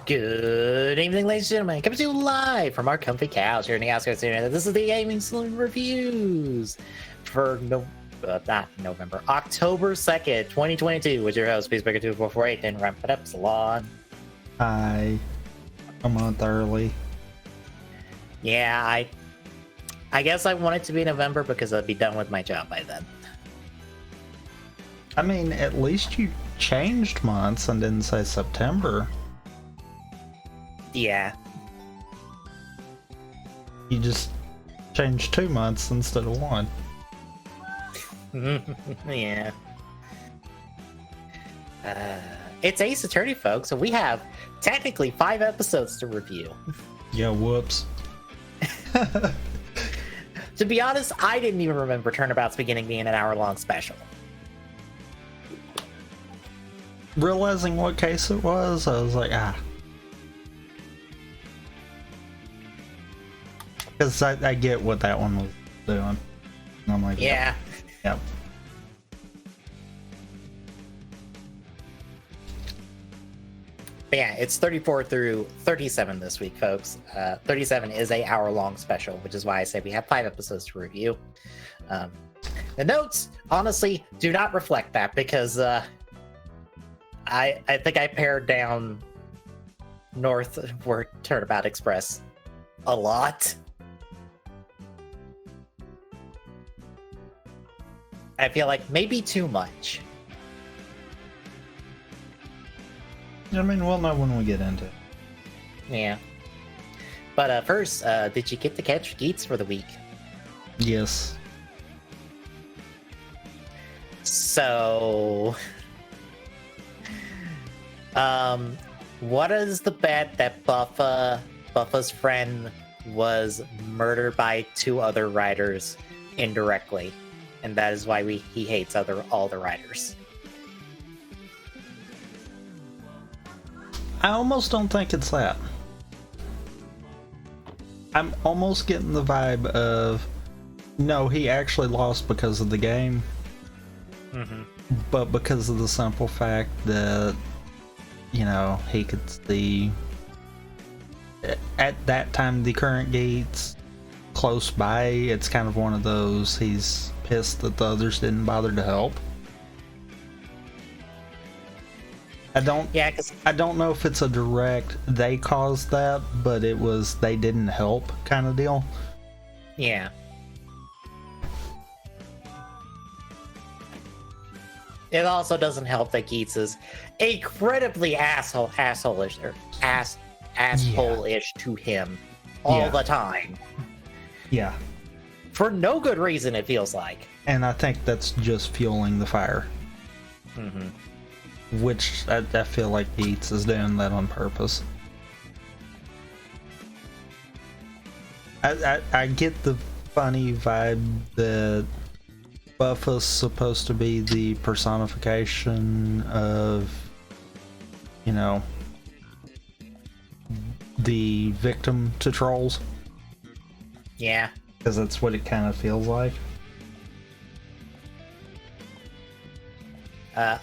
Good evening, ladies and gentlemen. Coming to you live from our comfy couch here in the outskirts area. This is the Gaming Saloon reviews for October 2nd, 2022, with your host, Peacemaker2448, and Ramp It Up Salon. Hi. A month early. Yeah, I guess I want it to be November because I'd be done with my job by then. I mean, at least you changed months and didn't say September. Yeah. You just changed 2 months instead of 1. Yeah. It's Ace Attorney, folks, so we have technically 5 episodes to review. Yeah, whoops. To be honest, I didn't even remember Turnabout's beginning being an hour-long special. Realizing what case it was, I was like, Because I get what that one was doing. And I'm like, yeah. Yep. But yeah, it's 34 through 37 this week, folks. 37 is a hour-long special, which is why I say we have 5 episodes to review. The notes, honestly, do not reflect that because I think I pared down Northward Turnabout Express a lot. I feel like maybe too much. I mean, we'll know when we get into it. Yeah. But first, did you get to catch Geets for the week? Yes. So, what is the bet that Buffa's friend was murdered by 2 other riders indirectly, and that is why he hates all the riders? I almost don't think it's that. I'm almost getting the vibe of, no, he actually lost because of the game. Mm-hmm. But because of the simple fact that, you know, he could see at that time the current gates close by, it's kind of one of those, he's pissed that the others didn't bother to help. I don't know if it's a direct they caused that, but it was they didn't help kind of deal. Yeah. It also doesn't help that Geets is incredibly asshole-ish to him all the time. Yeah. For no good reason, it feels like. And I think that's just fueling the fire. Mm-hmm. Which I feel like Geets is doing that on purpose. I get the funny vibe that Buffa's supposed to be the personification of, you know, the victim to trolls. Yeah. Because that's what it kind of feels like.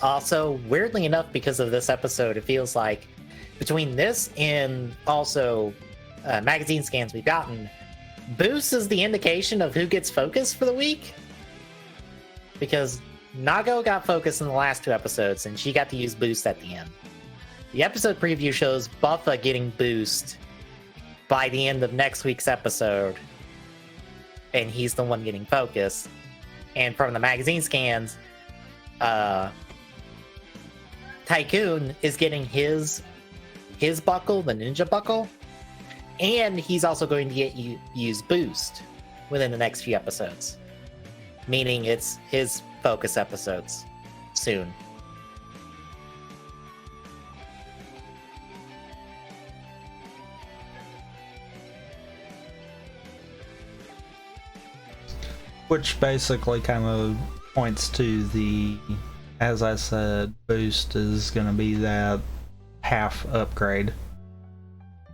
Also, weirdly enough, because of this episode, it feels like between this and also magazine scans we've gotten, Boost is the indication of who gets focus for the week. Because Nago got focus in the last 2 episodes, and she got to use Boost at the end. The episode preview shows Buffa getting Boost by the end of next week's episode, and he's the one getting focus. And from the magazine scans, Tycoon is getting his buckle, the ninja buckle, and he's also going to use Boost within the next few episodes, meaning it's his focus episodes soon. Which basically kind of points to the, as I said, Boost is going to be that half upgrade.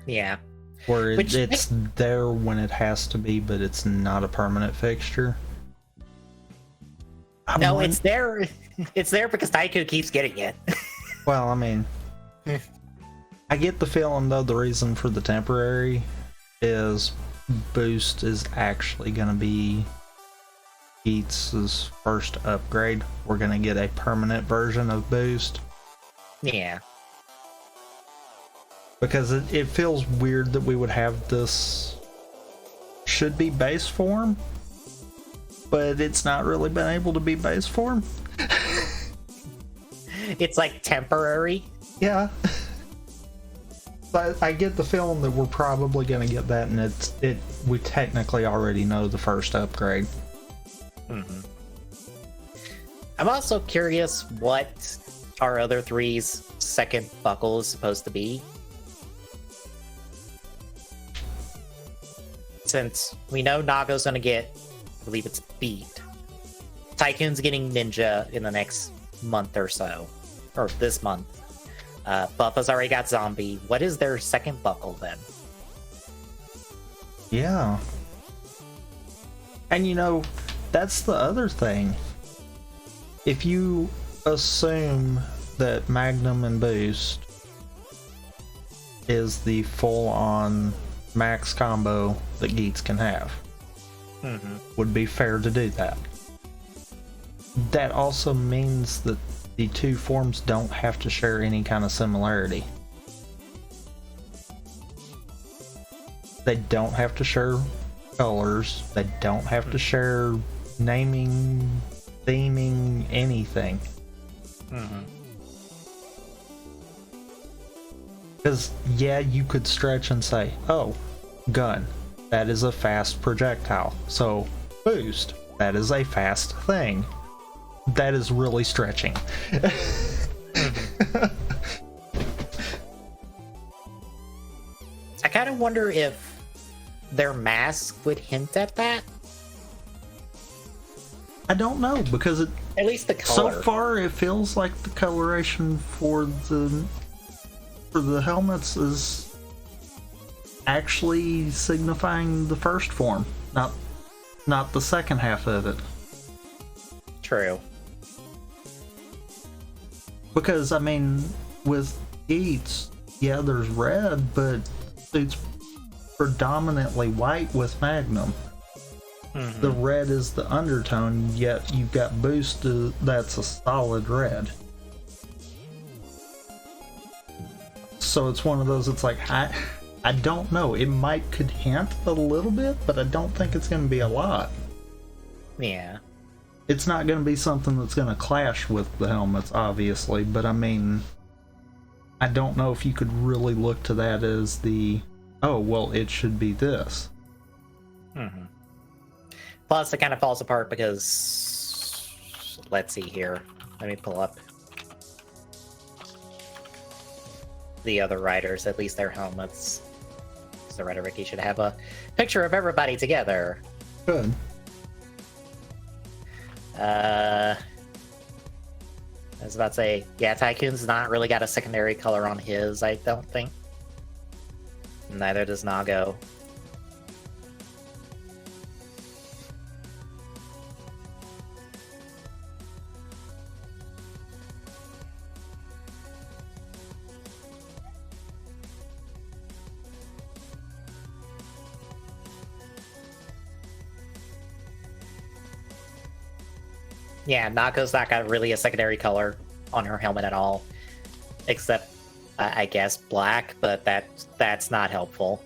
Yeah. Where it's there when it has to be, but it's not a permanent fixture. It's there. It's there because Tycoon keeps getting it. Well, I mean, I get the feeling though the reason for the temporary is boost is actually going to be Geats' first upgrade. We're going to get a permanent version of boost. Yeah. Because it feels weird that we would have this should be base form, but it's not really been able to be base form. It's like temporary. Yeah. I get the feeling that we're probably going to get that, and we technically already know the first upgrade. Mm-hmm. I'm also curious what our other three's second buckle is supposed to be. Since we know Naga's gonna get, I believe it's Beat. Tycoon's getting Ninja in the next month or so. Or this month. Buffa's already got Zombie. What is their second buckle then? Yeah. And you know, that's the other thing. If you assume that Magnum and Boost is the full-on max combo that Geats can have, would be fair to do that. That also means that the two forms don't have to share any kind of similarity. They don't have to share colors. They don't have to share naming, theming, anything. Because, yeah, you could stretch and say, oh, gun, that is a fast projectile. So, boost, that is a fast thing. That is really stretching. I kind of wonder if their mask would hint at that. I don't know, because it, at least the color. so far it feels like the coloration for the helmets is actually signifying the first form, not the second half of it. True. Because, I mean, with Geats, yeah, there's red, but it's predominantly white with Magnum. The red is the undertone, yet you've got Boost that's a solid red. So it's one of those, it's like, I don't know. It could hint a little bit, but I don't think it's going to be a lot. Yeah. It's not going to be something that's going to clash with the helmets, obviously, but I mean, I don't know if you could really look to that as the, oh, well, it should be this. Plus, it kind of falls apart because, let's see here. Let me pull up the other riders, at least their helmets. So Rider Ricky should have a picture of everybody together. Good. I was about to say, yeah, Tycoon's not really got a secondary color on his, I don't think. Neither does Nago. Yeah, Nako's not got really a secondary color on her helmet at all, except I guess black, but that's not helpful.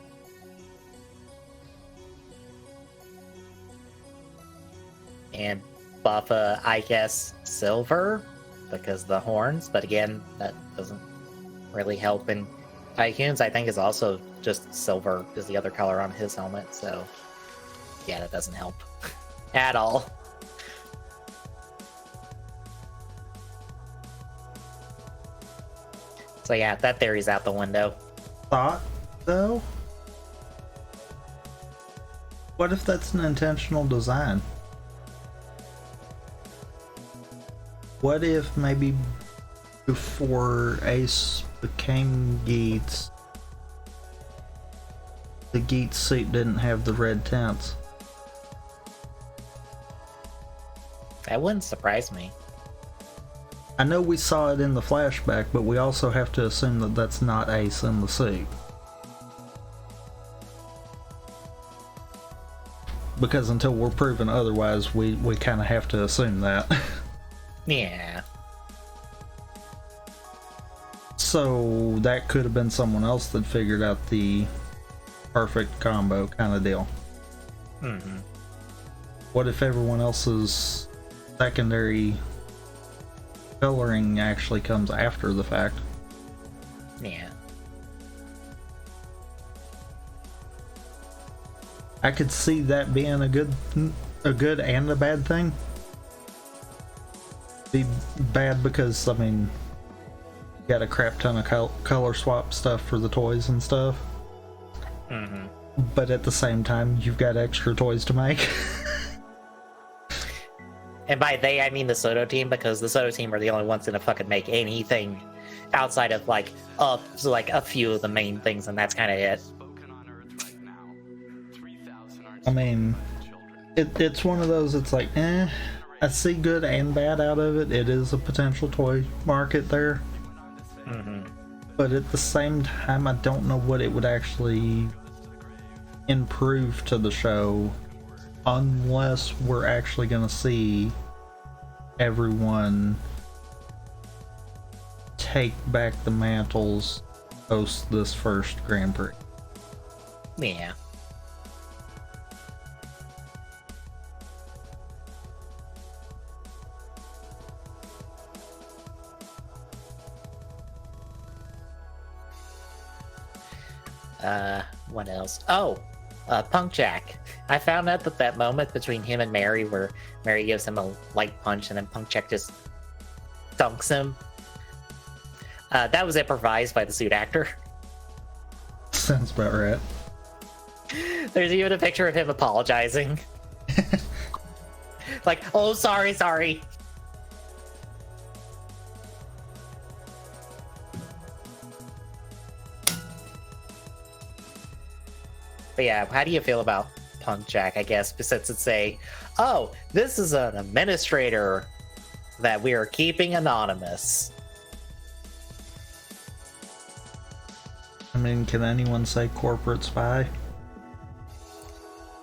And Buffa, I guess silver because the horns, but again, that doesn't really help. And Tycoon's, I think, is also just silver is the other color on his helmet, so yeah, that doesn't help at all. So yeah, that theory's out the window. Thought, though? What if that's an intentional design? What if maybe before Ace became Geats, the Geats suit didn't have the red tints? That wouldn't surprise me. I know we saw it in the flashback, but we also have to assume that that's not Ace in the suit. Because until we're proven otherwise, we kind of have to assume that. Yeah. So that could have been someone else that figured out the perfect combo kind of deal. Mm-hmm. What if everyone else's secondary coloring actually comes after the fact? Yeah. I could see that being a good and a bad thing. Be bad because, I mean, you got a crap ton of color swap stuff for the toys and stuff. Mm-hmm. But at the same time, you've got extra toys to make. And by they, I mean the Soto team, because the Soto team are the only ones gonna fucking make anything outside of like a few of the main things, and that's kind of it. I mean, it's one of those, it's like, I see good and bad out of it. It is a potential toy market there. Mm-hmm. But at the same time, I don't know what it would actually improve to the show unless we're actually going to see everyone take back the mantles post this first Grand Prix. Yeah. What else? Punk Jack. I found out that moment between him and Mary, where Mary gives him a light punch and then Punk Jack just dunks him. That was improvised by the suit actor. Sounds about right. There's even a picture of him apologizing. Like, oh, sorry. But yeah, how do you feel about Punk Jack, I guess, since it's this is an administrator that we are keeping anonymous. I mean, can anyone say corporate spy?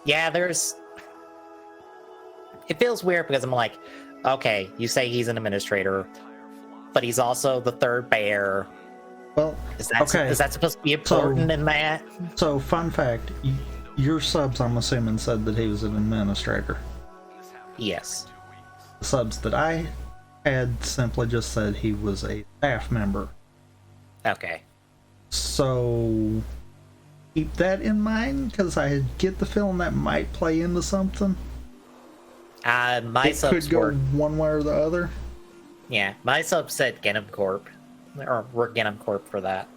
Yeah, it feels weird because I'm like, okay, you say he's an administrator, but he's also the third bear. Well, is that supposed to be important in that? So, fun fact, your subs, I'm assuming, said that he was an administrator. Yes. The subs that I had simply just said he was a staff member. Okay. So, keep that in mind, because I get the feeling that might play into something. My it subs could go one way or the other. Yeah, my sub said Genom Corp. Or we're Genom Corp for that.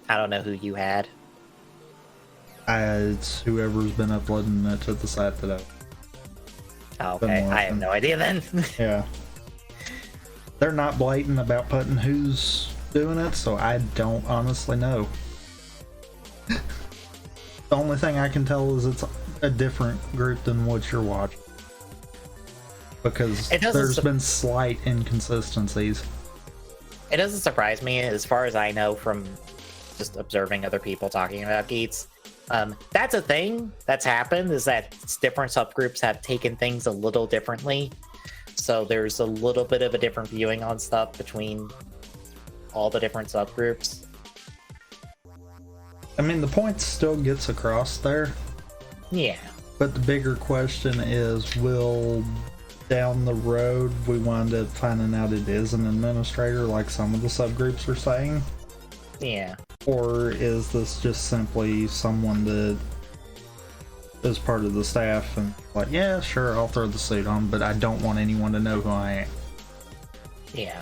I don't know who you had. It's whoever's been uploading it to the site that Oh, okay, I have no idea then. Yeah. They're not blatant about putting who's doing it, so I don't honestly know. The only thing I can tell is it's a different group than what you're watching. Because there's been slight inconsistencies. It doesn't surprise me, as far as I know from just observing other people talking about Geats. That's a thing that's happened, is that different subgroups have taken things a little differently. So there's a little bit of a different viewing on stuff between all the different subgroups. I mean, the point still gets across there. Yeah. But the bigger question is, will down the road we wind up finding out it is an administrator like some of the subgroups are saying? Yeah. Or is this just simply someone that is part of the staff and like, yeah, sure, I'll throw the suit on, but I don't want anyone to know who I am? Yeah.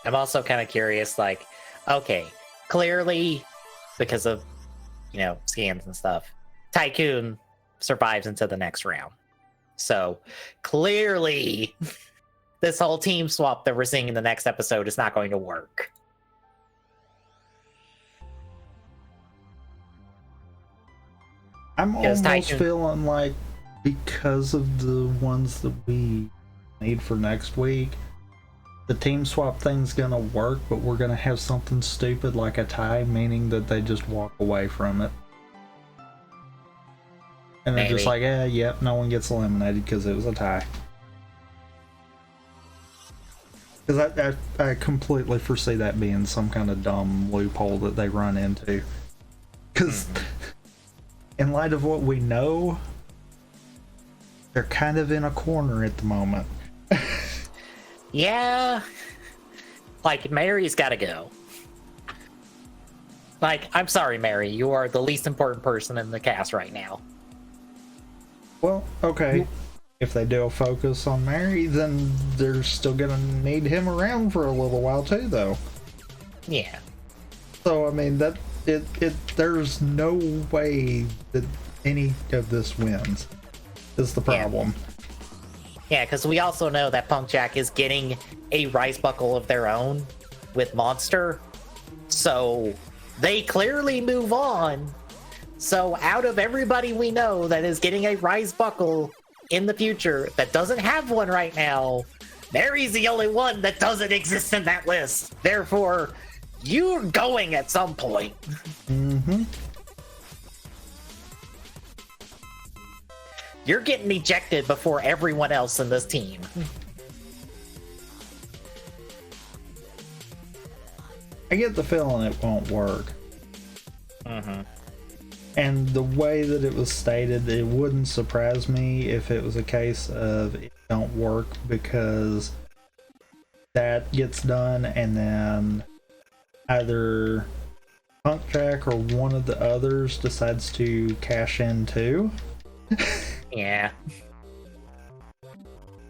I'm also kind of curious, like, okay, clearly, because of, scans and stuff, Tycoon survives into the next round. So, clearly, this whole team swap that we're seeing in the next episode is not going to work. I'm Because almost Tycoon- feeling like because of the ones that we need for next week, the team swap thing's gonna work, but we're gonna have something stupid like a tie, meaning that they just walk away from it. And they're just Maybe. like, yep, no one gets eliminated because it was a tie. Because I completely foresee that being some kind of dumb loophole that they run into. Because in light of what we know, they're kind of in a corner at the moment. Yeah. Like, Mary's gotta go. Like, I'm sorry, Mary. You are the least important person in the cast right now. Well, okay. If they do a focus on Mary, then they're still gonna need him around for a little while too, though. Yeah. So I mean there's no way that any of this wins. Is the problem. Yeah, because we also know that Punk Jack is getting a rice buckle of their own with Monster. So they clearly move on. So out of everybody we know that is getting a rise buckle in the future that doesn't have one right now, Mary's the only one that doesn't exist in that list. Therefore, you're going at some point. Mm-hmm. You're getting ejected before everyone else in this team. I get the feeling it won't work. Mm-hmm. And the way that it was stated, it wouldn't surprise me if it was a case of it don't work because that gets done and then either Punk Jack or one of the others decides to cash in too. Yeah.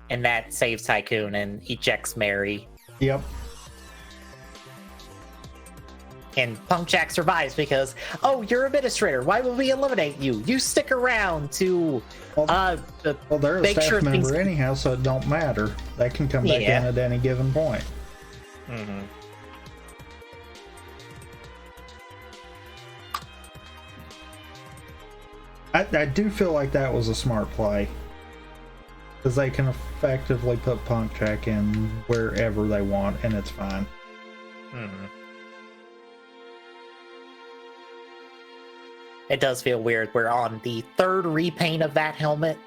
And that saves Tycoon and ejects Mary. Yep. And Punk Jack survives because, oh, you're administrator. Why would we eliminate you? You stick around to Well, they're a make staff sure member things... anyhow, so it don't matter. They can come back Yeah. in at any given point. Mm-hmm. I do feel like that was a smart play. Because they can effectively put Punk Jack in wherever they want, and it's fine. Mm-hmm. It does feel weird. We're on the third repaint of that helmet.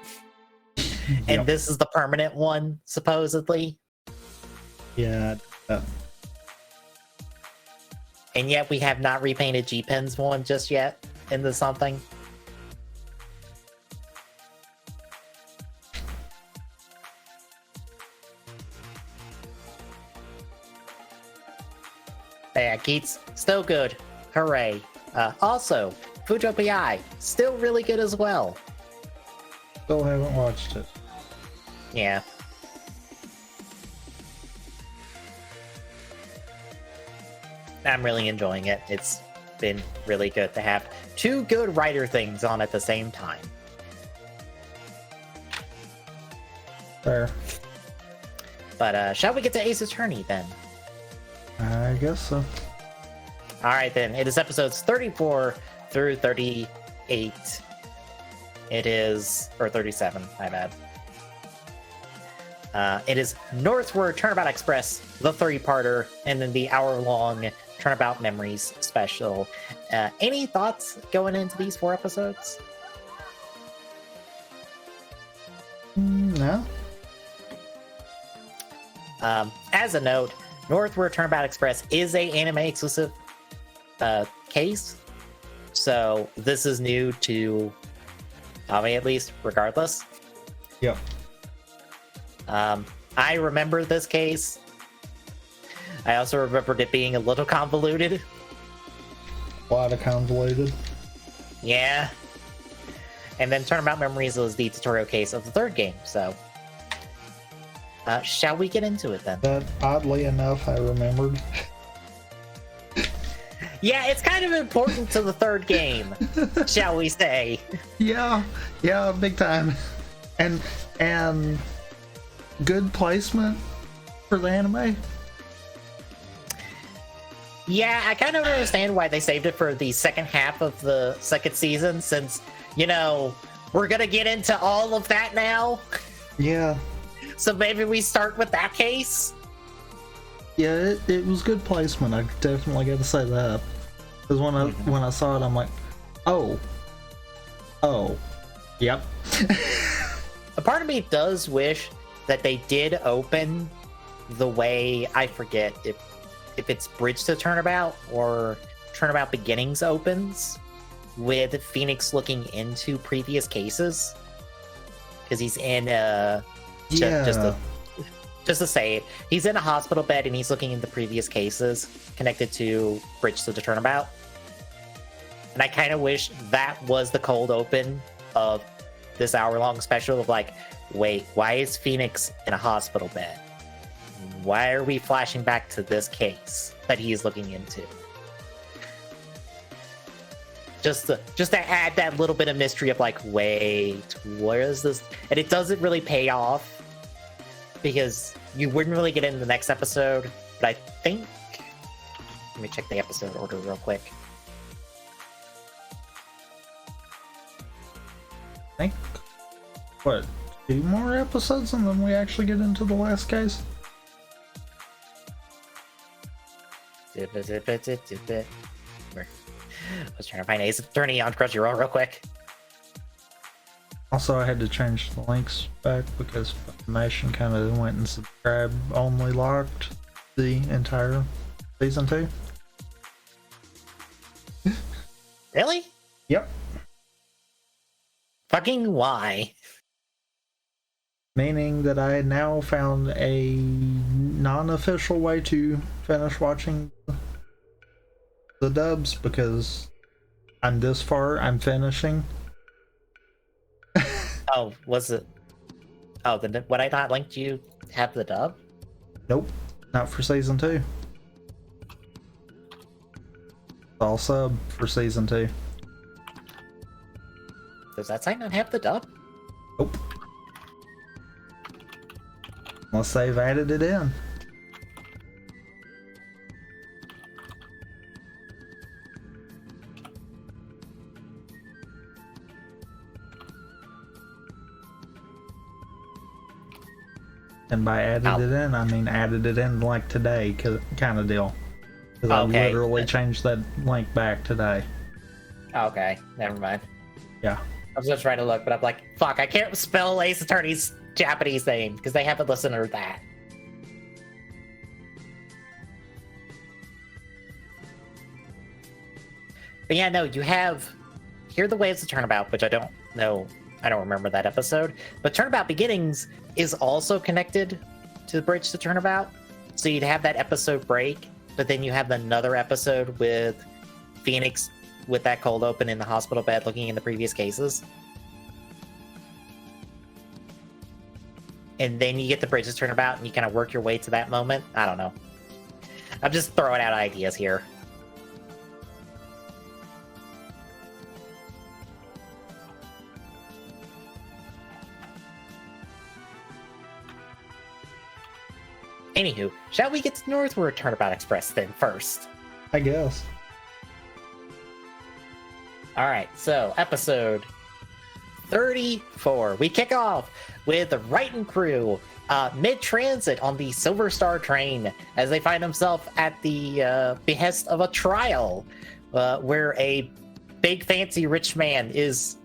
And Yep. this is the permanent one, supposedly. Yeah. And yet we have not repainted G-Pen's one just yet into something. Yeah, Geets, still good. Hooray. Also, Fujo PI, still really good as well. Still haven't watched it. Yeah. I'm really enjoying it. It's been really good to have two good writer things on at the same time. Fair. But shall we get to Ace Attorney then? I guess so. All right, then. It is episodes 34 through 38. It is, or 37, my bad. It is Northward Turnabout Express, the 3-parter, and then the hour-long Turnabout Memories special. Any thoughts going into these 4 episodes? No. As a note, Northward Turnabout Express is a anime exclusive case, so this is new to Tommy, at least, regardless. Yep. I remember this case. I also remembered it being a little convoluted. A lot of convoluted. Yeah. And then Turnabout Memories was the tutorial case of the 3rd game, so... shall we get into it then? That, oddly enough, I remembered. Yeah, it's kind of important to the 3rd game, shall we say. Yeah, big time. And good placement for the anime. Yeah, I kind of understand why they saved it for the second half of the second season, since you know, we're gonna get into all of that now. Yeah. So maybe we start with that case. Yeah, it was good placement. I definitely got to say that. Because when I saw it, I'm like, oh, yep. A part of me does wish that they did open the way, I forget if it's Bridge to Turnabout or Turnabout Beginnings opens with Phoenix looking into previous cases, because he's in just to say it, he's in a hospital bed and he's looking into previous cases connected to Bridge to the Turnabout. And I kind of wish that was the cold open of this hour-long special of like, wait, why is Phoenix in a hospital bed? Why are we flashing back to this case that he's looking into? Just to add that little bit of mystery of like, wait, where is this? And it doesn't really pay off because you wouldn't really get into the next episode. But I think, let me check the episode order real quick. I think, what, 2 more episodes and then we actually get into the last case? I was trying to find Ace Attorney on Crunchyroll real quick. Also, I had to change the links back because Funimation kind of went and subscribe only locked the entire season 2. Really? Yep. Fucking why? Meaning that I now found a non-official way to finish watching the dubs because I'm this far, I'm finishing. Oh, was it? Oh, what I not linked you have the dub? Nope, not for season 2. It's all sub for season 2. Does that site not have the dub? Nope. Unless they've added it in. And by added it in, I mean added it in like today, kind of deal. Because I literally changed that link back today. Okay, never mind. Yeah. I was just trying to look, but I'm like, fuck, I can't spell Ace Attorney's Japanese name because they haven't listened to that. But yeah, no, you have Here Are the Waves of Turnabout, which I don't know. I don't remember that episode. But Turnabout Beginnings is also connected to the Bridge to Turnabout. So you'd have that episode break, but then you have another episode with Phoenix with that cold open in the hospital bed looking in the previous cases. And then you get the Bridge to Turnabout and you kind of work your way to that moment. I don't know. I'm just throwing out ideas here. Anywho, shall we get to Northward Turnabout Express then first? I guess. Alright, so episode 34. We kick off with the Wright and crew mid-transit on the Silver Star train as they find themselves at the behest of a trial where a big fancy rich man is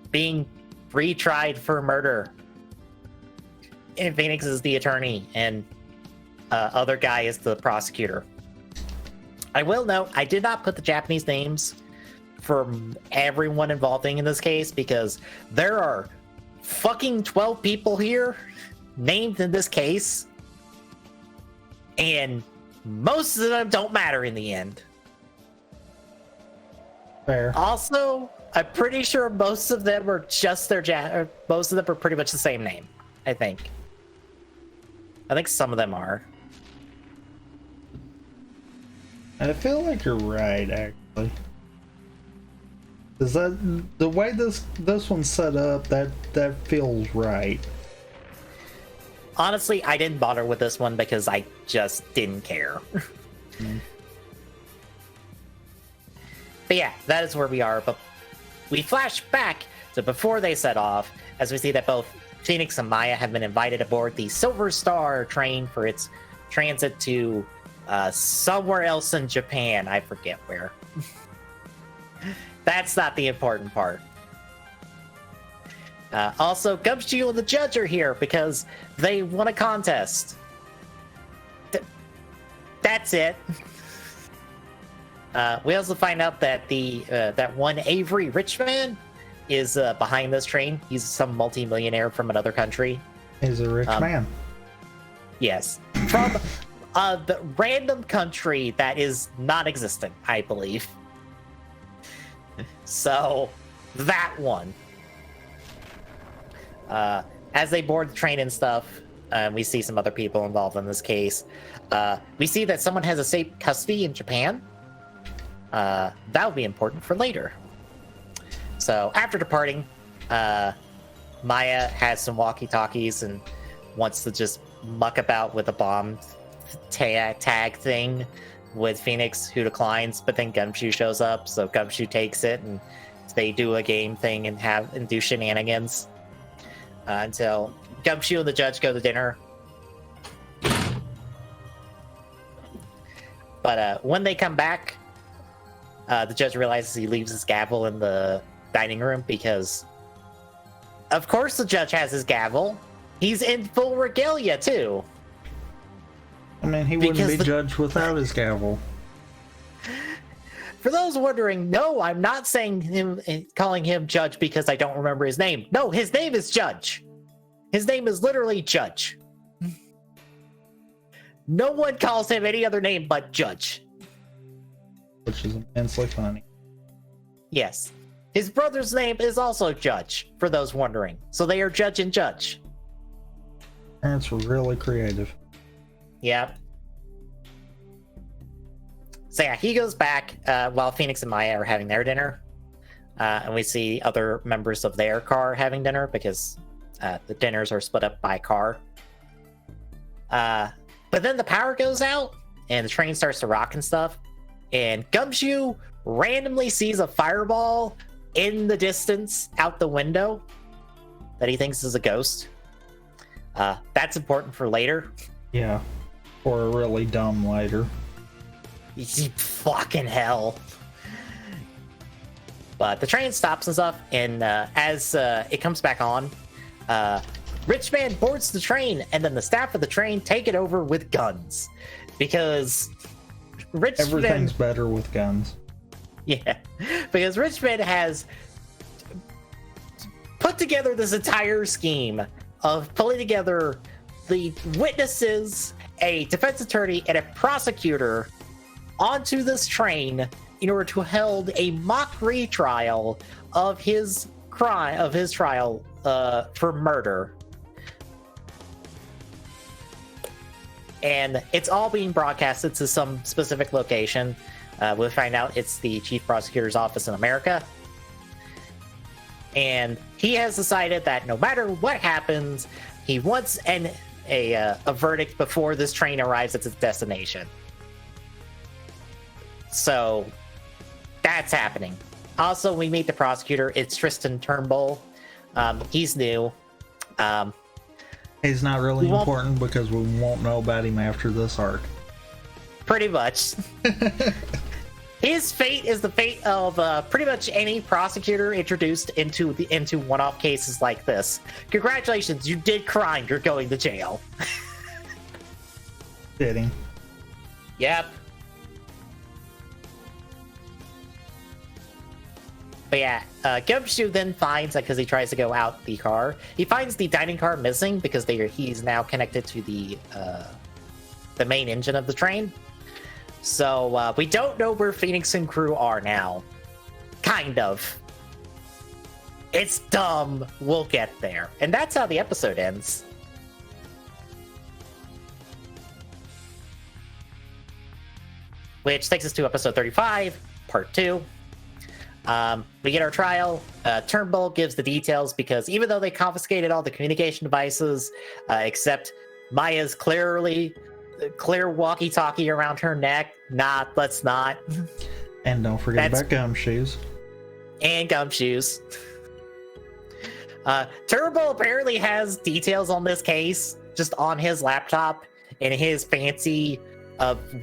being retried for murder. And Phoenix is the attorney, and other guy is the prosecutor. I will note, I did not put the Japanese names for everyone involving in this case because there are fucking 12 people here named in this case, and most of them don't matter in the end. Fair. Also, I'm pretty sure most of them are just their most of them are pretty much the same name, I think. I think some of them are. I feel like you're right, actually. Is that the way this one's set up? That feels right. Honestly, I didn't bother with this one because I just didn't care. But yeah, that is where we are. But we flash back to before they set off, as we see that both Phoenix and Maya have been invited aboard the Silver Star train for its transit to somewhere else in Japan. I forget where. That's not the important part. Also, Gumshoe and the judge are here because they won a contest. That's it. We also find out that that one Avery Richman is behind this train. He's some multi-millionaire from another country. He's a rich man. Yes. From the random country that is non-existent, I believe. So, that one. As they board the train and stuff, we see some other people involved in this case. We see that someone has escaped custody in Japan. That'll be important for later. So after departing, Maya has some walkie-talkies and wants to just muck about with a bomb tag thing with Phoenix, who declines, but then Gumshoe shows up, so Gumshoe takes it and they do a game thing and do shenanigans until Gumshoe and the judge go to dinner. But when they come back, the judge realizes he leaves his gavel in the dining room because, of course, the judge has his gavel. He's in full regalia, too. I mean, he wouldn't be judged without his gavel. For those wondering, no, I'm not calling him judge because I don't remember his name. No, his name is Judge. His name is literally Judge. No one calls him any other name but Judge. Which is immensely funny. Yes. His brother's name is also Judge, for those wondering. So they are Judge and Judge. That's really creative. Yep. So yeah, he goes back while Phoenix and Maya are having their dinner. And we see other members of their car having dinner because the dinners are split up by car. But then the power goes out and the train starts to rock and stuff. And Gumshoe randomly sees a fireball in the distance out the window that he thinks is a ghost. That's important for later. Yeah. Or a really dumb later. Fucking hell. But the train stops and stuff, and as it comes back on, Richman boards the train, and then the staff of the train take it over with guns. Because everything's better with guns. Yeah. Because Richman has put together this entire scheme of pulling together the witnesses, a defense attorney, and a prosecutor onto this train in order to hold a mock retrial of his trial for murder. And it's all being broadcasted to some specific location. We'll find out it's the chief prosecutor's office in America. And he has decided that no matter what happens, he wants a verdict before this train arrives at its destination. So that's happening. Also, we meet the prosecutor. It's Tristan Turnbull. He's new. He's not really important because we won't know about him after this arc. Pretty much. His fate is the fate of pretty much any prosecutor introduced into one-off cases like this. Congratulations, you did crime. You're going to jail. Fitting. Yep. But yeah, Gumshoe then finds, because he tries to go out the car, he finds the dining car missing because he's now connected to the main engine of the train. So we don't know where Phoenix and crew are now. Kind of. It's dumb. We'll get there. And that's how the episode ends. Which takes us to episode 35, part 2. We get our trial. Turnbull gives the details because even though they confiscated all the communication devices, except Maya's clear walkie-talkie around her neck. Let's not. And don't forget about Gumshoes. and Gumshoes. Turbo apparently has details on this case just on his laptop and his fancy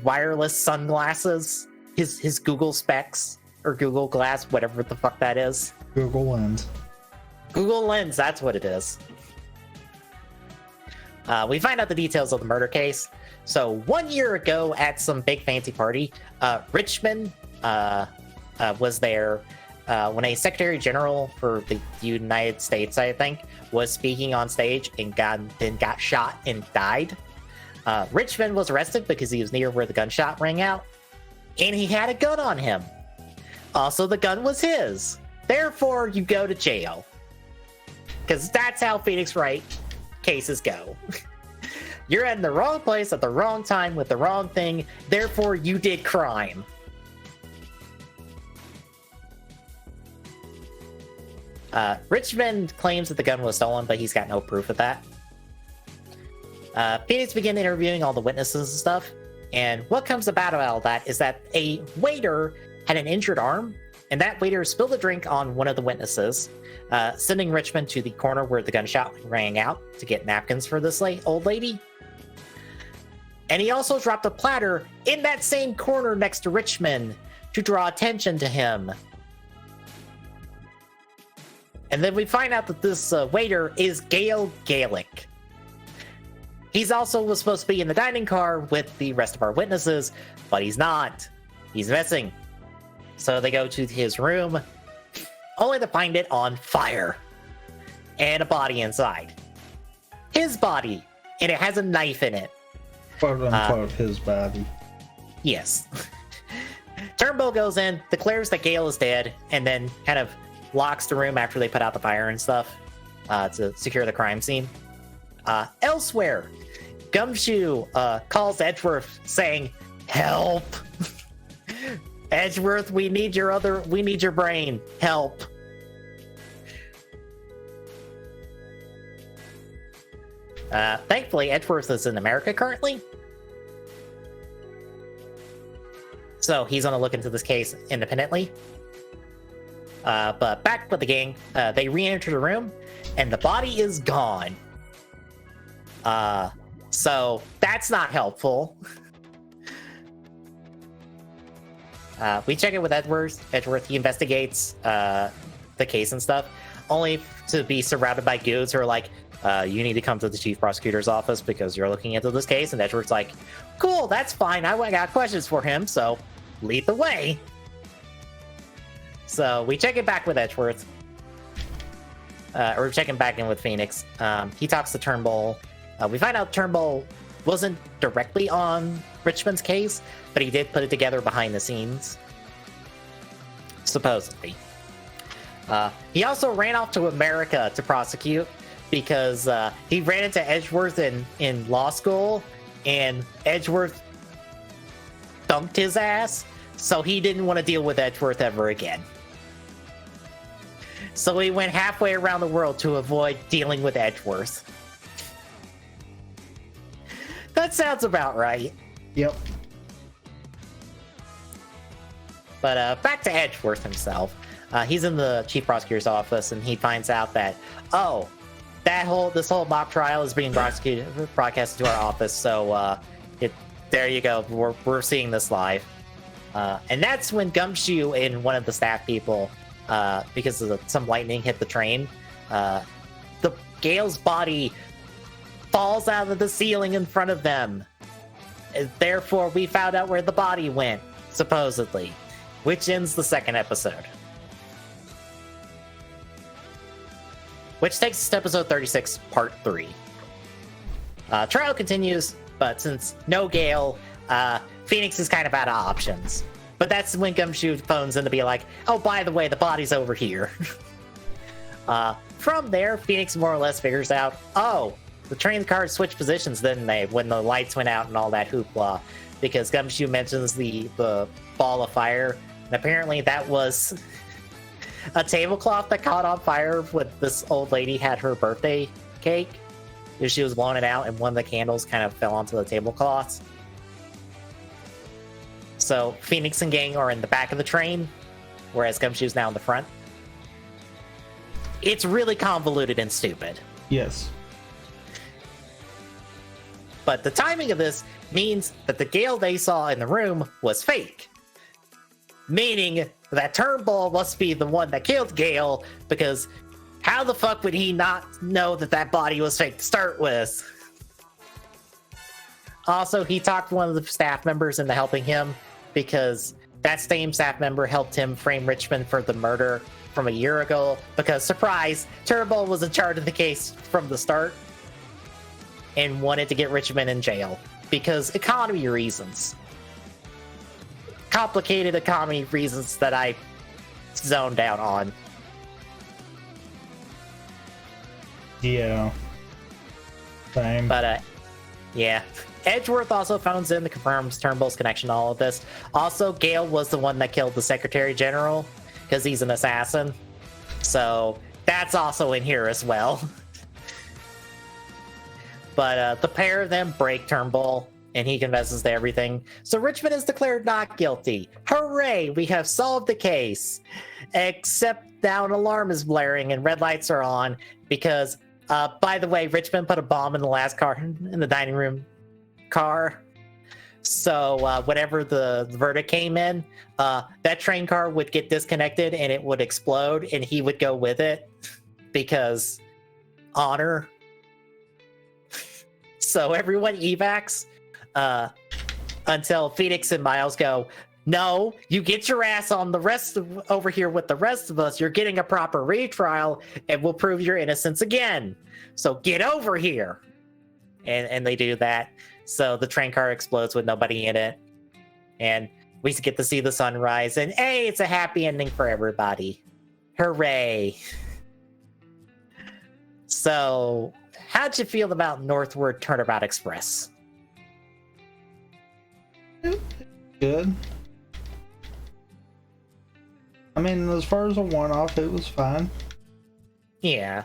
wireless sunglasses, his Google Specs or Google Glass, whatever the fuck that is. Google Lens. Google Lens, that's what it is. We find out the details of the murder case. So 1 year ago at some big fancy party, Richmond was there when a Secretary General for the United States, I think, was speaking on stage and got shot and died. Richmond was arrested because he was near where the gunshot rang out, and he had a gun on him. Also, the gun was his. Therefore, you go to jail. Because that's how Phoenix Wright cases go. You're in the wrong place at the wrong time with the wrong thing. Therefore, you did crime. Richmond claims that the gun was stolen, but he's got no proof of that. Phoenix begins interviewing all the witnesses and stuff. And what comes about all that is that a waiter had an injured arm, and that waiter spilled a drink on one of the witnesses, sending Richmond to the corner where the gunshot rang out to get napkins for this old lady. And he also dropped a platter in that same corner next to Richmond to draw attention to him. And then we find out that this waiter is Gail Gaelic. He's also was supposed to be in the dining car with the rest of our witnesses, but he's not. He's missing. So they go to his room, only to find it on fire. And a body inside. His body. And it has a knife in it. Quote unquote, his body. Yes. Turnbull goes in, declares that Gale is dead, and then kind of locks the room after they put out the fire and stuff to secure the crime scene. Elsewhere, Gumshoe calls Edgeworth saying, "Help! Edgeworth, we need your brain. Help!" Thankfully, Edgeworth is in America currently. So he's gonna look into this case independently. But back with the gang, they re-enter the room, and the body is gone. So that's not helpful. We check in with Edgeworth. He investigates the case and stuff, only to be surrounded by goons who are like, you need to come to the chief prosecutor's office because you're looking into this case. And Edgeworth's like, cool, that's fine. I got questions for him, so lead the way. So we check it back with Edgeworth. Or checking back in with Phoenix. He talks to Turnbull. We find out Turnbull wasn't directly on Richmond's case, but he did put it together behind the scenes. Supposedly. He also ran off to America to prosecute because he ran into Edgeworth in law school, and Edgeworth dunked his ass, so he didn't want to deal with Edgeworth ever again. So he went halfway around the world to avoid dealing with Edgeworth. That sounds about right. Yep. But back to Edgeworth himself. He's in the chief prosecutor's office, and he finds out that, this whole mock trial is being broadcasted to our office. So there you go. We're seeing this live. And that's when Gumshoe and one of the staff people, because of some lightning hit the train, the Gale's body falls out of the ceiling in front of them. And therefore, we found out where the body went, supposedly, which ends the second episode. Which takes us to episode 36, part 3. Trial continues, but since no Gale, Phoenix is kind of out of options. But that's when Gumshoe phones in to be like, oh, by the way, the body's over here. From there, Phoenix more or less figures out, the train cars switched positions, didn't they, when the lights went out and all that hoopla, because Gumshoe mentions the ball of fire, and apparently that was a tablecloth that caught on fire when this old lady had her birthday cake. She was blowing it out, and one of the candles kind of fell onto the tablecloth. So Phoenix and gang are in the back of the train, whereas Gumshoe's now in the front. it's really convoluted and stupid. Yes. But the timing of this means that the Gale they saw in the room was fake. Meaning that Turnbull must be the one that killed Gale, because how the fuck would he not know that that body was fake to start with? Also, he talked one of the staff members into helping him, because that same staff member helped him frame Richmond for the murder from a year ago, because, surprise, Turnbull was in charge of the case from the start and wanted to get Richmond in jail because economy reasons. Complicated economy reasons that I zoned out on. Yeah. Same. But, yeah. Edgeworth also phones in to confirm Turnbull's connection to all of this. Also, Gale was the one that killed the Secretary General, because he's an assassin. So, that's also in here as well. But the pair of them break Turnbull, and he confesses to everything. So Richmond is declared not guilty. Hooray! We have solved the case. Except now an alarm is blaring and red lights are on because, by the way, Richmond put a bomb in the last car, in the dining room car. So whenever the verdict came in, that train car would get disconnected and it would explode, and he would go with it because honor. So everyone evacs until Phoenix and Miles go, no, you get your ass on the rest of over here with the rest of us. You're getting a proper retrial and we'll prove your innocence again. So get over here. And they do that. So the train car explodes with nobody in it. And we get to see the sunrise. And hey, it's a happy ending for everybody. Hooray. So, how'd you feel about Northward Turnabout Express? Good. I mean, as far as a one-off, it was fine. Yeah.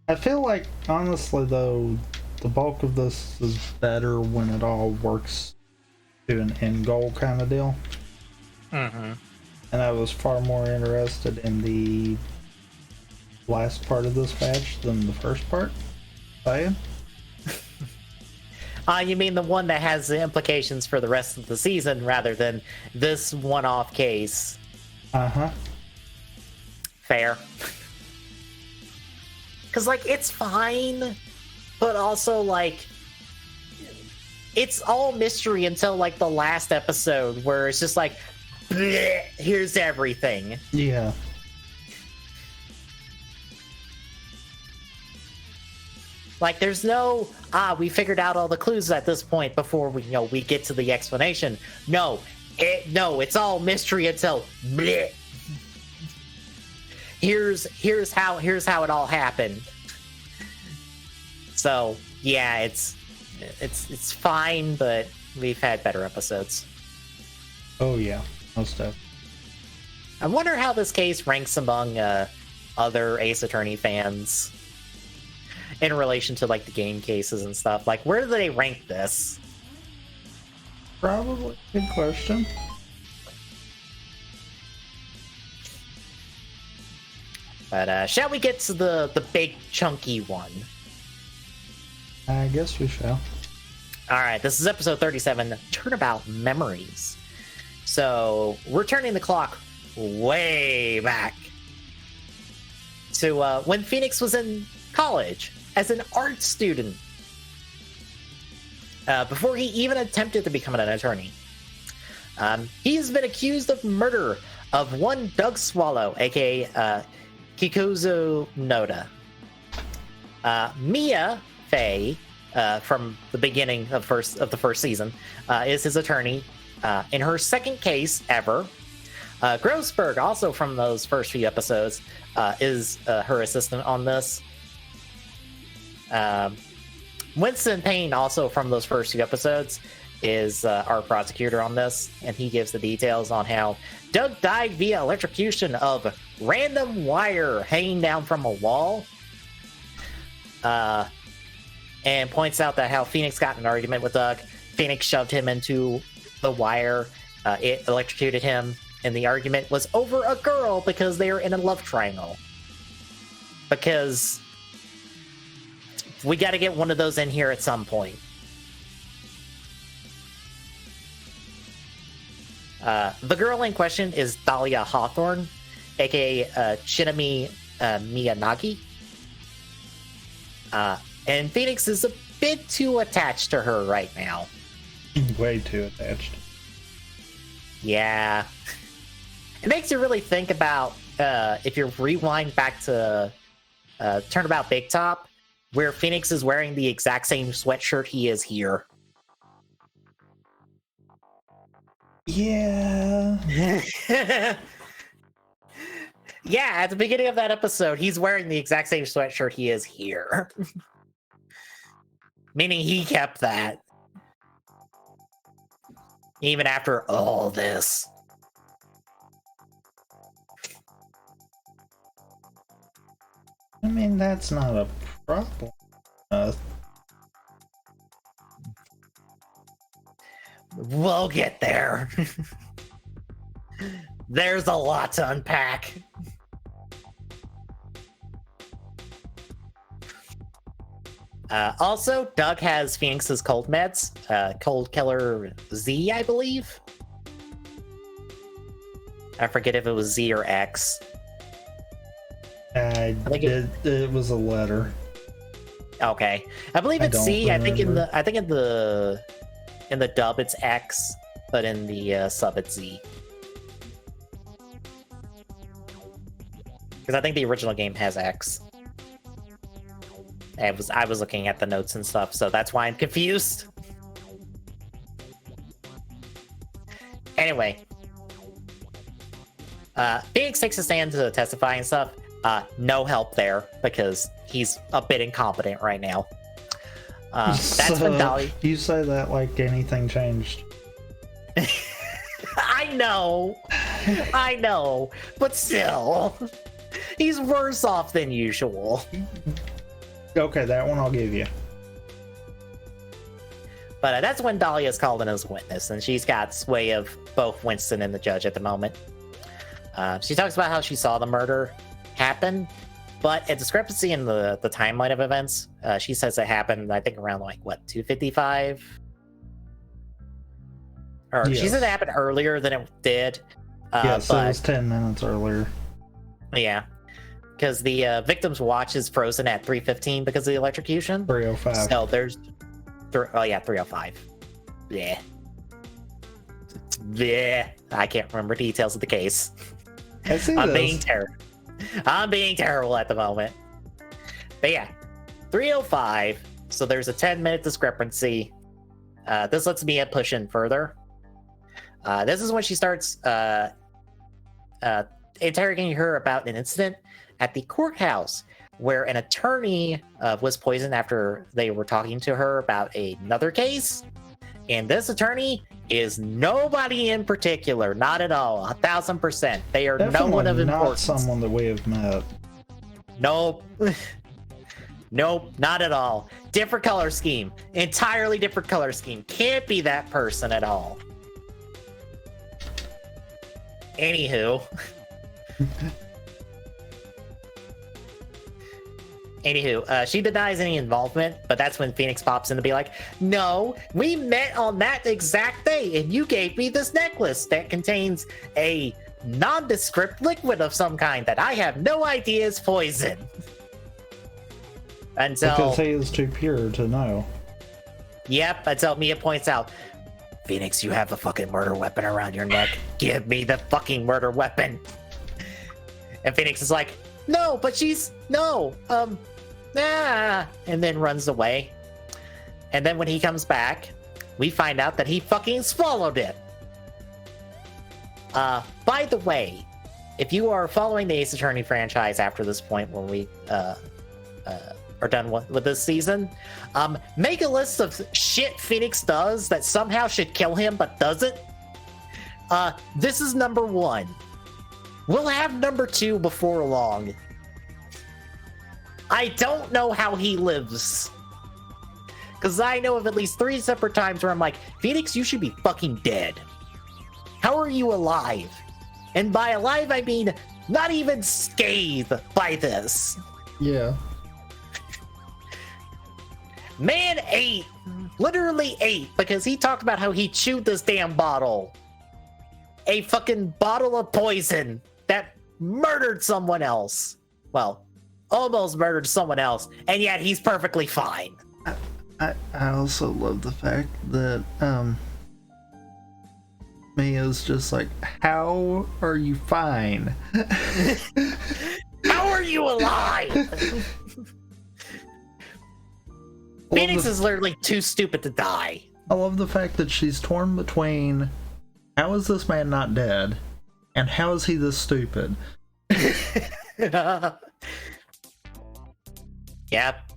I feel like, honestly, though, the bulk of this is better when it all works to an end goal kind of deal. Mm-hmm. And I was far more interested in the last part of this batch than the first part. I am. You mean the one that has the implications for the rest of the season rather than this one-off case? Uh-huh. Fair. Because, like, it's fine, but also, like, it's all mystery until, like, the last episode where it's just like, bleh, here's everything. Yeah. Like, there's no, we figured out all the clues at this point before we, we get to the explanation. No, it's all mystery until, bleh. Here's how it all happened. So, yeah, it's fine, but we've had better episodes. Oh, yeah. Most stuff. I wonder how this case ranks among other Ace Attorney fans in relation to, like, the game cases and stuff. Like, where do they rank this? Probably. Good question. But shall we get to the big chunky one? I guess we shall. All right, this is episode 37, Turnabout Memories. So we're turning the clock way back to when Phoenix was in college as an art student, before he even attempted to become an attorney. He's been accused of murder of one Doug Swallow, aka Kikuzo Noda. Mia Fey, from the beginning of the first season, is his attorney in her second case ever. Grossberg, also from those first few episodes, is her assistant on this. Winston Payne, also from those first few episodes, is our prosecutor on this, and he gives the details on how Doug died via electrocution of random wire hanging down from a wall, and points out that how Phoenix got in an argument with Doug. Phoenix shoved him into the wire, it electrocuted him, and the argument was over a girl because they are in a love triangle. Because we got to get one of those in here at some point. The girl in question is Dahlia Hawthorne, aka Shinami Miyanagi. And Phoenix is a bit too attached to her right now. Way too attached. Yeah. It makes you really think about if you rewind back to Turnabout Big Top, where Phoenix is wearing the exact same sweatshirt he is here. Yeah. Yeah, at the beginning of that episode, he's wearing the exact same sweatshirt he is here. Meaning he kept that. Even after all this. I mean, that's not a problem. We'll get there. There's a lot to unpack. Also, Doug has Phoenix's cold meds. Cold Killer Z, I believe. I forget if it was Z or X. I think it was a letter. Okay, I believe it's Z. Remember. I think in the dub it's X, but in the sub it's Z. Because I think the original game has X. I was looking at the notes and stuff, so that's why I'm confused. Anyway, Phoenix takes a stand to testify and stuff. No help there because he's a bit incompetent right now. That's when Dolly. You say that like anything changed. I know, but still, he's worse off than usual. Okay, that one I'll give you. But that's when Dahlia is called in as a witness, and she's got sway of both Winston and the judge at the moment. She talks about how she saw the murder happen, but a discrepancy in the timeline of events. She says it happened, I think, around like what, 2:55, or Yes. she said it happened earlier than it did. Yes, it was 10 minutes earlier. Yeah, because the victim's watch is frozen at 3:15 because of the electrocution. 3:05. So there's 3:05. Yeah. Yeah. I can't remember details of the case. I'm being terrible at the moment. But yeah, 3:05. So there's a 10-minute discrepancy. This lets Mia push in further. This is when she starts interrogating her about an incident at the courthouse where an attorney was poisoned after they were talking to her about another case. And this attorney is nobody in particular, not at all, 1,000%. They are Definitely no one of importance. not someone that we have met. Nope. Nope, not at all. Different color scheme. Entirely different color scheme. Can't be that person at all. Anywho. She denies any involvement, but that's when Phoenix pops in to be like, no, we met on that exact day, and you gave me this necklace that contains a nondescript liquid of some kind that I have no idea is poison. Because he is too pure to know. Yep, until Mia points out, Phoenix, you have a fucking murder weapon around your neck. Give me the fucking murder weapon. And Phoenix is like, no, but and then runs away. And then when he comes back, we find out that he fucking swallowed it. By the way, if you are following the Ace Attorney franchise after this point when we are done with this season, make a list of shit Phoenix does that somehow should kill him but doesn't. This is number 1. We'll have number 2 before long. I don't know how he lives. Because I know of at least 3 separate times where I'm like, Phoenix, you should be fucking dead. How are you alive? And by alive, I mean not even scathed by this. Yeah. Man ate, literally ate, because he talked about how he chewed this damn bottle. A fucking bottle of poison that murdered someone else. Well, almost murdered someone else, and yet he's perfectly fine. I also love the fact that Mia's just like, how are you fine? How are you alive? Phoenix is literally too stupid to die. I love the fact that she's torn between how is this man not dead and how is he this stupid? Yep.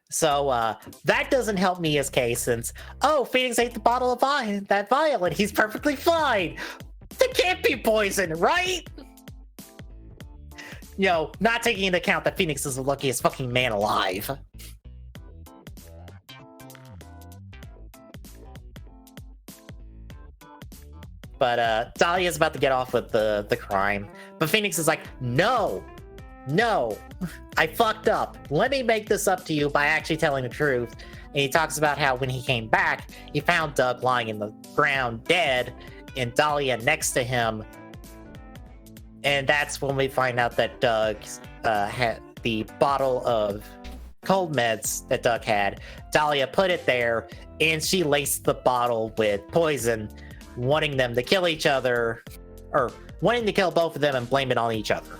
So that doesn't help Mia's case since, oh, Phoenix ate the bottle of that vial and he's perfectly fine. That can't be poison, right? You know, not taking into account that Phoenix is the luckiest fucking man alive. But Dahlia's about to get off with the crime. But Phoenix is like, no, I fucked up. Let me make this up to you by actually telling the truth. And he talks about how when he came back, he found Doug lying in the ground dead and Dahlia next to him. And that's when we find out that Doug had the bottle of cold meds that Doug had. Dahlia put it there and she laced the bottle with poison, wanting them to kill each other, or wanting to kill both of them and blame it on each other.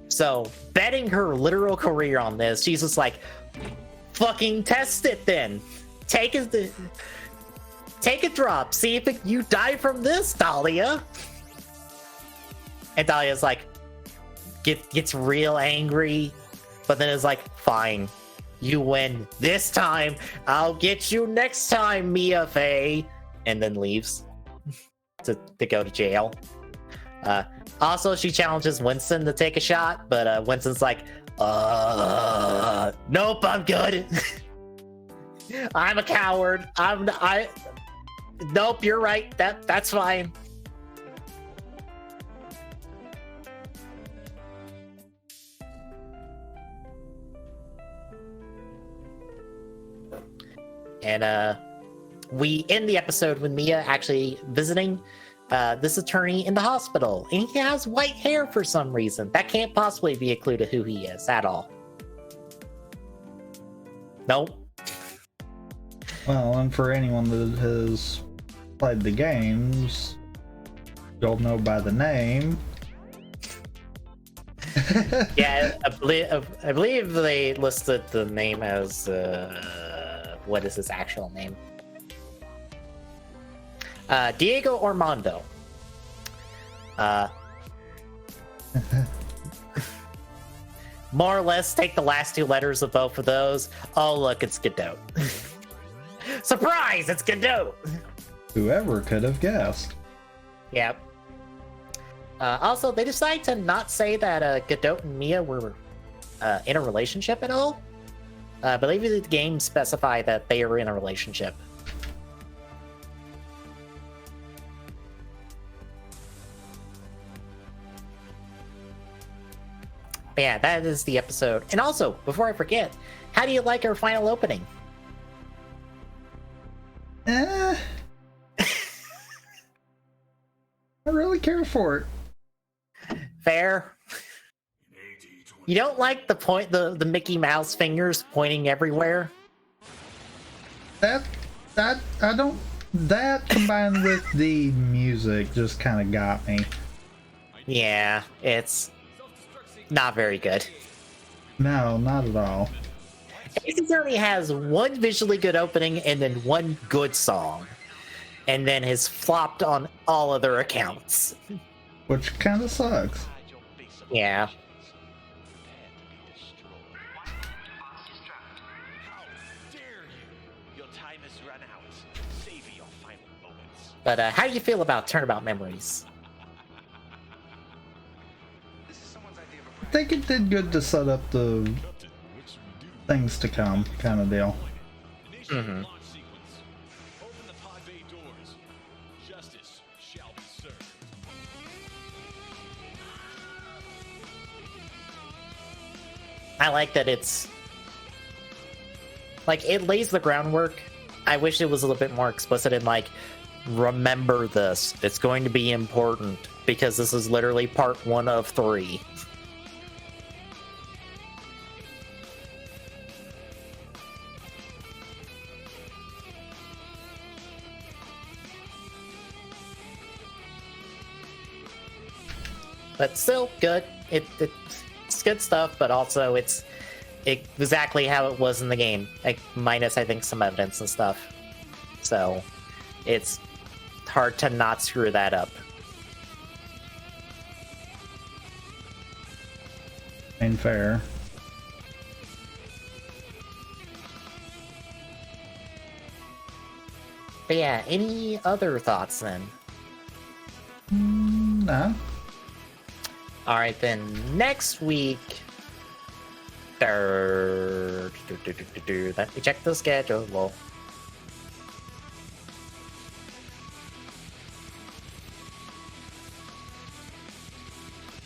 So, betting her literal career on this, she's just like, fucking test it then. Take a drop. See if you die from this, Dahlia. And Dahlia's like, gets real angry, but then is like, fine, you win this time. I'll get you next time, Mia Fey. And then leaves to go to jail. Also, she challenges Winston to take a shot, but Winston's like, nope, I'm good. I'm a coward. Nope, you're right. That's fine. And we end the episode with Mia actually visiting this attorney in the hospital, and he has white hair for some reason. That can't possibly be a clue to who he is at all. Nope. Well, and for anyone that has played the games, you'll know by the name. Yeah, I believe they listed the name as what is his actual name? Diego Armando. More or less take the last two letters of both of those. Oh, look, it's Godot. Surprise, it's Godot. Whoever could have guessed. Yep. Also, they decided to not say that Godot and Mia were in a relationship at all. I believe the game specified that they are in a relationship. But yeah, that is the episode. And also, before I forget, how do you like our final opening? I really care for it. Fair. You don't like the Mickey Mouse fingers pointing everywhere? That combined with the music just kind of got me. Yeah, it's not very good. No, not at all. It certainly has one visually good opening and then one good song, and then has flopped on all other accounts. Which kind of sucks. Yeah. But how do you feel about Turnabout Memories? I think it did good to set up the things to come kind of deal. Mm-hmm. I like that it's like it lays the groundwork. I wish it was a little bit more explicit in like, remember this. It's going to be important because this is literally part 1 of 3. But still good. It's good stuff, but also it's exactly how it was in the game, like minus I think some evidence and stuff. So it's hard to not screw that up. Ain't fair. But yeah, any other thoughts then? No. All right, then next week. Let me check the schedule.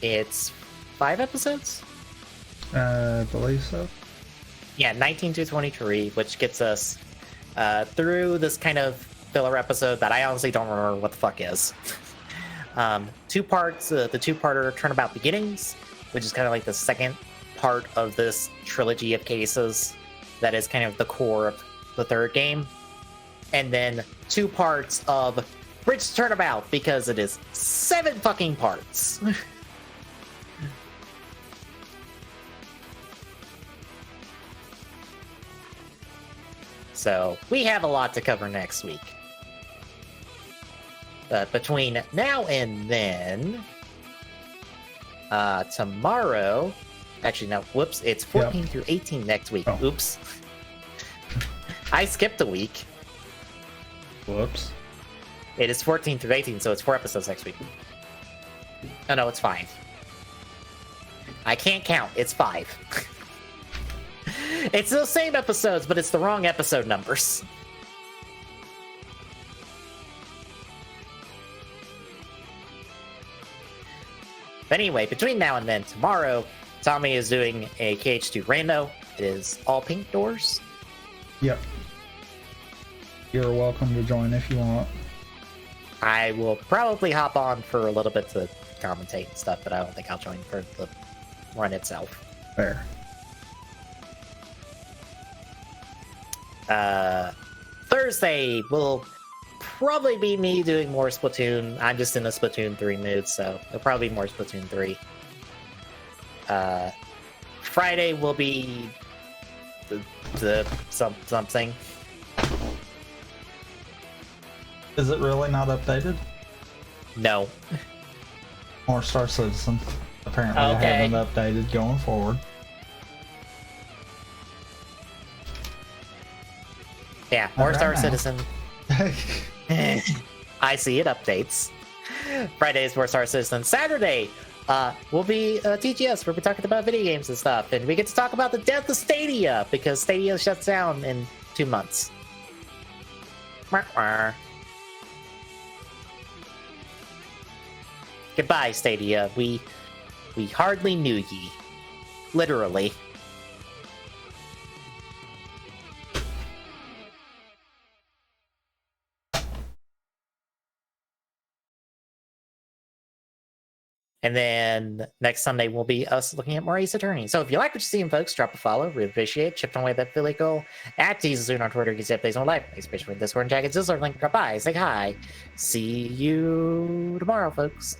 It's 5 episodes? I believe so. Yeah, 19 to 23, which gets us through this kind of filler episode that I honestly don't remember what the fuck is. 2 parts, the 2-parter Turnabout Beginnings, which is kind of like the second part of this trilogy of cases that is kind of the core of the 3rd game. And then 2 parts of Bridge Turnabout, because it is 7 fucking parts. So we have a lot to cover next week. Between now and then, tomorrow, actually no, whoops, it's 14 through 18 next week. Oh. Oops. I skipped a week. Whoops. It is 14 through 18, so it's 4 episodes next week. Oh no, it's 5. I can't count, it's 5. It's the same episodes, but it's the wrong episode numbers. But anyway, between now and then, tomorrow, Tommy is doing a KH2 rando. It is all pink doors. Yep. You're welcome to join if you want. I will probably hop on for a little bit to commentate and stuff, but I don't think I'll join for the run itself. Fair. Thursday will probably be me doing more Splatoon. I'm just in a Splatoon 3 mood, so it'll probably be more Splatoon 3. Friday will be something. Is it really not updated? No. More Star Citizen. Apparently Okay. I haven't updated going forward. Yeah, more Alright Star now. Citizen. I see it updates. Friday's more Star Citizen. Saturday will be TGS, where we're talking about video games and stuff, and we get to talk about the death of Stadia because Stadia shuts down in 2 months. Goodbye, Stadia. We hardly knew ye. Literally. And then next Sunday will be us looking at more Ace Attorney. So if you like what you're seeing, folks, drop a follow. Really appreciate it. Chip away that Philly goal. At Saloon on Twitter. Get updates on live. Especially with Discord and Jagged Sizzler. Link drop by. Say hi. See you tomorrow, folks.